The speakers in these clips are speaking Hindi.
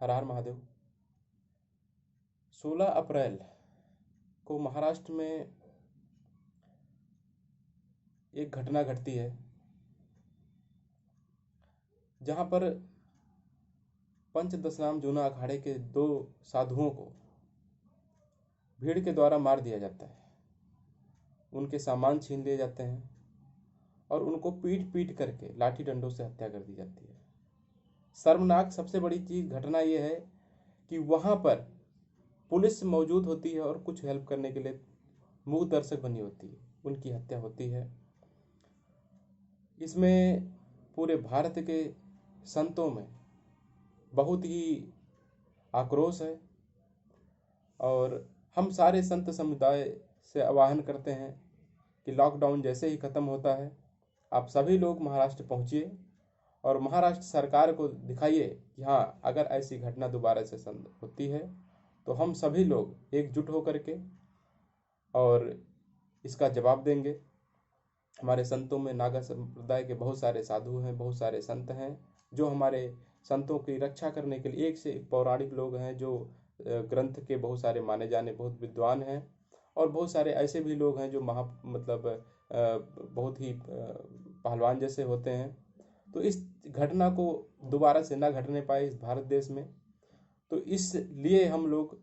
हर हर महादेव। 16 अप्रैल को महाराष्ट्र में एक घटना घटती है जहां पर पंचदशनाम जूना अखाड़े के 2 साधुओं को भीड़ के द्वारा मार दिया जाता है। उनके सामान छीन लिए जाते हैं और उनको पीट पीट करके लाठी डंडों से हत्या कर दी जाती है। शर्मनाक सबसे बड़ी चीज घटना यह है कि वहां पर पुलिस मौजूद होती है और कुछ हेल्प करने के लिए मूक दर्शक बनी होती है। उनकी हत्या होती है। इसमें पूरे भारत के संतों में बहुत ही आक्रोश है और हम सारे संत समुदाय से आह्वान करते हैं कि लॉकडाउन जैसे ही ख़त्म होता है आप सभी लोग महाराष्ट्र पहुंचिए और महाराष्ट्र सरकार को दिखाइए कि हाँ, अगर ऐसी घटना दोबारा से होती है तो हम सभी लोग एकजुट होकर के और इसका जवाब देंगे। हमारे संतों में नागा संप्रदाय के बहुत सारे साधु हैं, बहुत सारे संत हैं जो हमारे संतों की रक्षा करने के लिए एक से एक पौराणिक लोग हैं जो ग्रंथ के बहुत सारे माने जाने बहुत विद्वान हैं और बहुत सारे ऐसे भी लोग हैं जो बहुत ही पहलवान जैसे होते हैं। तो इस घटना को दोबारा से ना घटने पाए इस भारत देश में, तो इसलिए हम लोग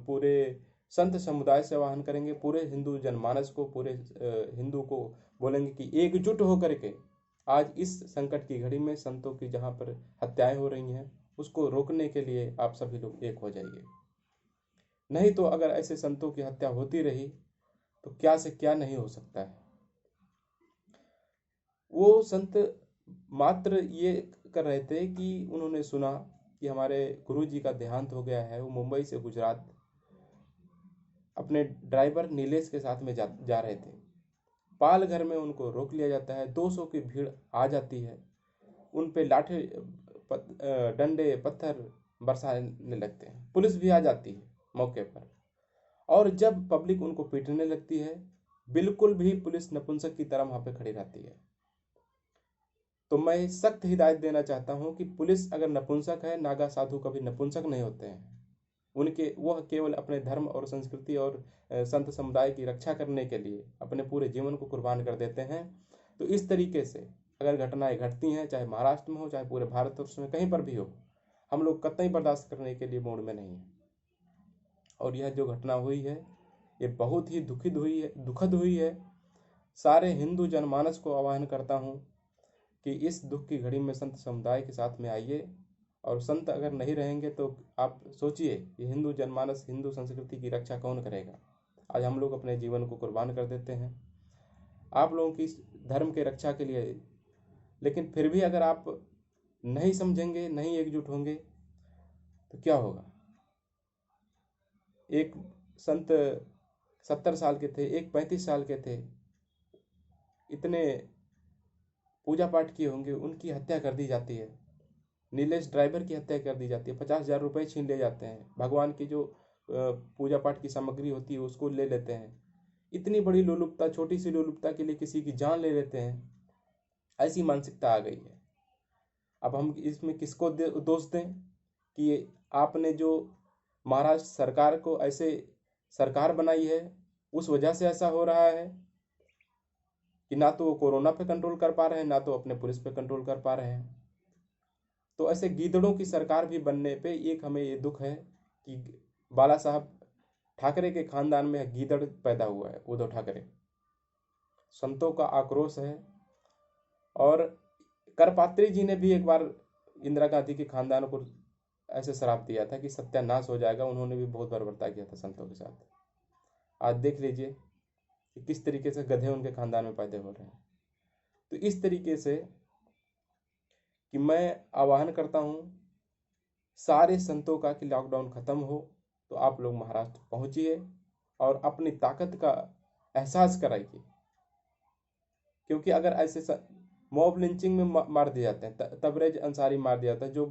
पूरे संत समुदाय से आह्वान करेंगे, पूरे हिंदू जनमानस को, पूरे हिंदू को बोलेंगे कि एकजुट होकर के आज इस संकट की घड़ी में संतों की जहाँ पर हत्याएं हो रही हैं उसको रोकने के लिए आप सभी लोग एक हो जाइए। नहीं तो अगर ऐसे संतों की हत्या होती रही तो क्या से क्या नहीं हो सकता है। वो संत मात्र ये कर रहे थे कि उन्होंने सुना कि हमारे गुरु जी का देहांत हो गया है। वो मुंबई से गुजरात अपने ड्राइवर नीलेश के साथ में जा रहे थे। पालघर में उनको रोक लिया जाता है। 200 की भीड़ आ जाती है। उन पे लाठी डंडे पत्थर बरसाने लगते हैं। पुलिस भी आ जाती है मौके पर और जब पब्लिक उनको पीटने लगती है बिल्कुल भी पुलिस नपुंसक की तरह वहां पे खड़ी रहती है। तो मैं सख्त हिदायत देना चाहता हूं कि पुलिस अगर नपुंसक है, नागा साधु कभी नपुंसक नहीं होते हैं। वह केवल अपने धर्म और संस्कृति और संत समुदाय की रक्षा करने के लिए अपने पूरे जीवन को कुर्बान कर देते हैं। तो इस तरीके से अगर घटनाएं घटती हैं, चाहे महाराष्ट्र में हो चाहे पूरे भारतवर्ष में कहीं पर भी हो, हम लोग कतई बर्दाश्त करने के लिए मूड में नहीं है। और यह जो घटना हुई है ये बहुत ही दुखद हुई है। सारे हिंदू जनमानस को आह्वान करता हूँ कि इस दुख की घड़ी में संत समुदाय के साथ में आइए और संत अगर नहीं रहेंगे तो आप सोचिए कि हिंदू जनमानस, हिंदू संस्कृति की रक्षा कौन करेगा। आज हम लोग अपने जीवन को कुर्बान कर देते हैं आप लोगों की धर्म के रक्षा के लिए, लेकिन फिर भी अगर आप नहीं समझेंगे, नहीं एकजुट होंगे तो क्या होगा। एक संत 70 साल के थे, एक 35 साल के थे, इतने पूजा पाठ किए होंगे, उनकी हत्या कर दी जाती है। नीलेश ड्राइवर की हत्या कर दी जाती है। 50,000 रुपये छीन ले जाते हैं। भगवान की जो पूजा पाठ की सामग्री होती है उसको ले लेते हैं। इतनी बड़ी लोलुपता, छोटी सी लोलुपता के लिए किसी की जान ले लेते हैं। ऐसी मानसिकता आ गई है। अब हम इसमें किसको दोष दें कि आपने जो महाराष्ट्र सरकार को ऐसे सरकार बनाई है उस वजह से ऐसा हो रहा है कि ना तो वो कोरोना पे कंट्रोल कर पा रहे हैं, ना तो अपने पुलिस पे कंट्रोल कर पा रहे हैं। तो ऐसे गीदड़ों की सरकार भी बनने पे एक हमें ये दुख है कि बाला साहब ठाकरे के खानदान में गीदड़ पैदा हुआ है, उद्धव ठाकरे। संतों का आक्रोश है। और करपात्री जी ने भी एक बार इंदिरा गांधी के खानदान को ऐसे श्राप दिया था कि सत्यानाश हो जाएगा। उन्होंने भी बहुत बर्बरता किया था संतों के साथ। आज देख लीजिए कि किस तरीके से गधे उनके खानदान में पैदा हो रहे हैं। तो इस तरीके से कि मैं आह्वान करता हूँ सारे संतों का कि लॉकडाउन ख़त्म हो तो आप लोग महाराष्ट्र पहुँचिए और अपनी ताकत का एहसास कराइए। क्योंकि अगर ऐसे मॉब लिंचिंग में मार दिए जाते हैं, तबरेज अंसारी मार दिया था जो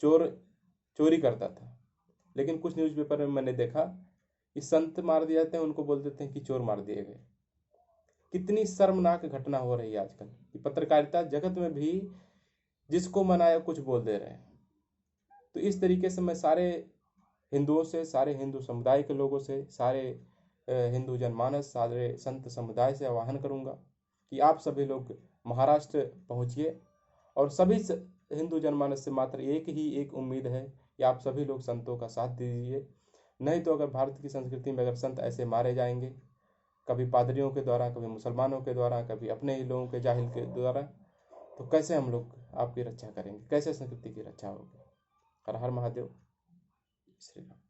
चोरी करता था, लेकिन कुछ न्यूज़पेपर में मैंने देखा कि संत मार दिए जाते हैं, उनको बोल देते हैं कि चोर मार दिए गए। कितनी शर्मनाक घटना हो रही है आजकल कि पत्रकारिता जगत में भी जिसको मनाया कुछ बोल दे रहे हैं। तो इस तरीके से मैं सारे हिंदुओं से, सारे हिंदू समुदाय के लोगों से, सारे हिंदू जनमानस, सारे संत समुदाय से आह्वान करूंगा कि आप सभी लोग महाराष्ट्र पहुंचिए। और सभी हिंदू जनमानस से मात्र एक उम्मीद है कि आप सभी लोग संतों का साथ दीजिए। नहीं तो अगर भारत की संस्कृति में अगर संत ऐसे मारे जाएंगे, कभी पादरियों के द्वारा, कभी मुसलमानों के द्वारा, कभी अपने ही लोगों के जाहिल के द्वारा, तो कैसे हम लोग आपकी रक्षा करेंगे, कैसे संस्कृति की रक्षा होगी। हर हर महादेव, श्री राम।